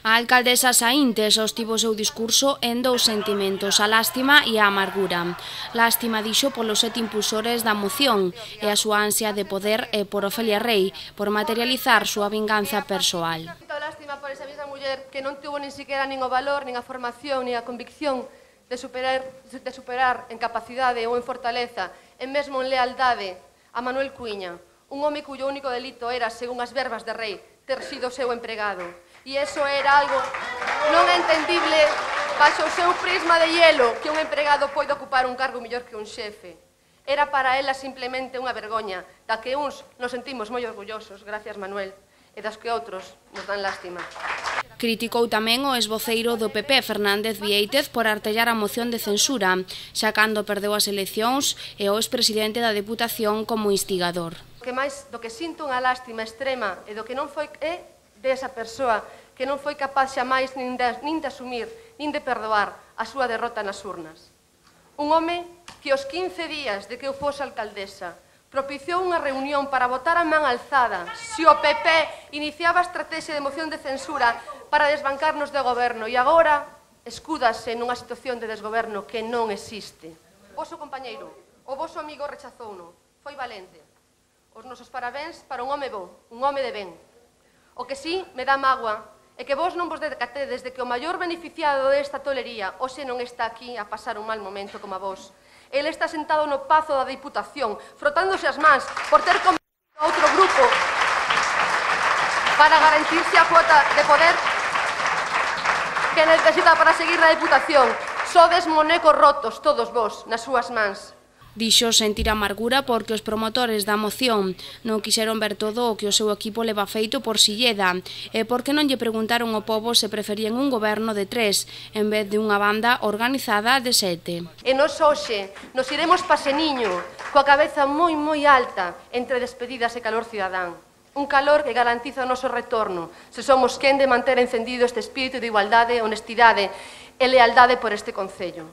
A alcaldesa Saínte sostivo o seu discurso en dous sentimentos, a lástima e a amargura. Lástima dixo polos 7 impulsores da moción e a súa ansia de poder e por Ofelia Rei, por materializar súa vinganza persoal. Lástima por esa mesma muller que non tuvo nin siquiera nin o valor, nin a formación, nin a convicción de superar en capacidade ou en fortaleza, e mesmo en lealdade, a Manuel Cuíña, un home cuyo único delito era, según as verbas de Rei, ter sido seu empregado. E iso era algo non entendible baixo o seu prisma de hielo que un empregado pode ocupar un cargo mellor que un xefe. Era para ela simplemente unha vergoña da que uns nos sentimos moi orgullosos, gracias Manuel, e das que outros nos dan lástima. Criticou tamén o esvoceiro do PP, Fernández Viéitez, por artellar a moción de censura, xa cando perdeu as eleccións e o expresidente da Deputación como instigador. Que máis do que sinto unha lástima extrema e do que non foi desa persoa que non foi capaz xamais nin de asumir, nin de perdoar a súa derrota nas urnas. Un home que aos 15 días de que eu fose alcaldesa propiciou unha reunión para votar a man alzada se o PP iniciaba a estrategia de moción de censura para desbancarnos do goberno e agora escúdase nunha situación de desgoberno que non existe. O voso compañeiro, o voso amigo rechazouno, foi valente. Os nosos parabéns para un home bo, un home de ben. O que sí me dá mágoa é que vos non vos decatedes de que o maior beneficiado desta tolería hoxe non está aquí a pasar un mal momento como a vos. Ele está sentado no pazo da Diputación, frotándose as mans por ter convencido a outro grupo para garantirse a cuota de poder que necesita para seguir na Diputación. Sodes monecos rotos todos vos nas súas mans. Dixo sentir amargura porque os promotores da moción non quixeron ver todo o que o seu equipo leva feito por Silleda e porque non lle preguntaron ao pobo se preferían un goberno de 3 en vez de unha banda organizada de 7. E nos hoxe nos iremos paseniño coa cabeza moi alta entre despedidas e calor cidadán. Un calor que garantiza o noso retorno se somos quen de manter encendido este espírito de igualdade, honestidade e lealdade por este concello.